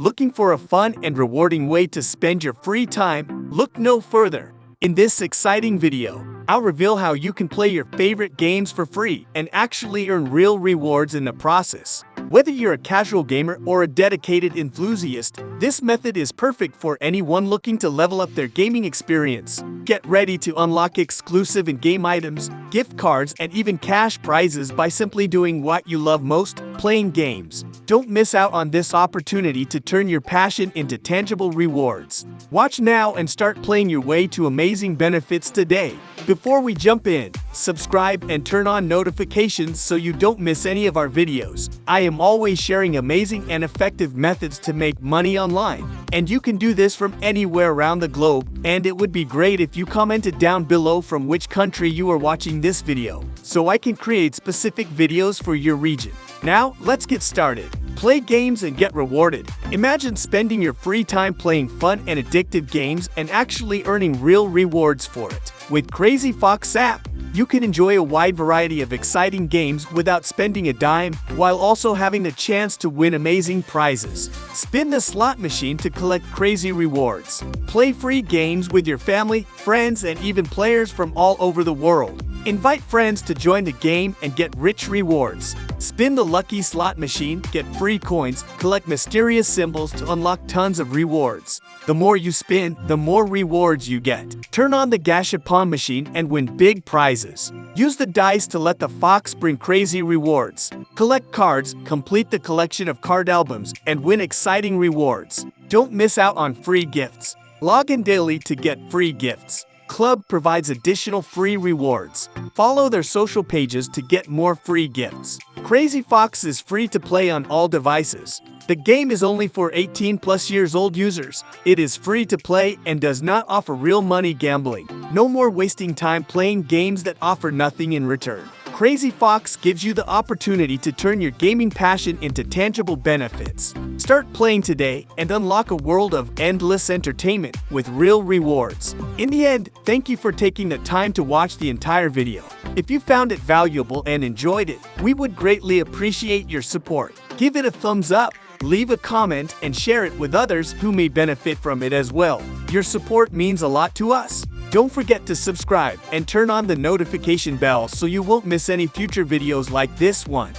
Looking for a fun and rewarding way to spend your free time? Look no further. In this exciting video, I'll reveal how you can play your favorite games for free and actually earn real rewards in the process. Whether you're a casual gamer or a dedicated enthusiast, this method is perfect for anyone looking to level up their gaming experience. Get ready to unlock exclusive in-game items, gift cards, and even cash prizes by simply doing what you love most, playing games. Don't miss out on this opportunity to turn your passion into tangible rewards. Watch now and start playing your way to amazing benefits today. Before we jump in, subscribe and turn on notifications so you don't miss any of our videos. I am always sharing amazing and effective methods to make money online, and you can do this from anywhere around the globe. And it would be great if you commented down below from which country you are watching this video, so I can create specific videos for your region. Now, let's get started. Play games and get rewarded. Imagine spending your free time playing fun and addictive games and actually earning real rewards for it. With Crazy Fox app, you can enjoy a wide variety of exciting games without spending a dime, while also having the chance to win amazing prizes. Spin the slot machine to collect crazy rewards. Play free games with your family, friends, and even players from all over the world. Invite friends to join the game and get rich rewards. Spin the lucky slot machine, get free coins, collect mysterious symbols to unlock tons of rewards. The more you spin, the more rewards you get. Turn on the Gashapon machine and win big prizes. Use the dice to let the fox bring crazy rewards. Collect cards, complete the collection of card albums, and win exciting rewards. Don't miss out on free gifts. Log in daily to get free gifts. Club provides additional free rewards. Follow their social pages to get more free gifts. Crazy Fox is free to play on all devices. The game is only for 18+ years old users. It is free to play and does not offer real money gambling. No more wasting time playing games that offer nothing in return. Crazy Fox gives you the opportunity to turn your gaming passion into tangible benefits. Start playing today and unlock a world of endless entertainment with real rewards. In the end, thank you for taking the time to watch the entire video. If you found it valuable and enjoyed it, we would greatly appreciate your support. Give it a thumbs up, leave a comment, and share it with others who may benefit from it as well. Your support means a lot to us. Don't forget to subscribe and turn on the notification bell so you won't miss any future videos like this one.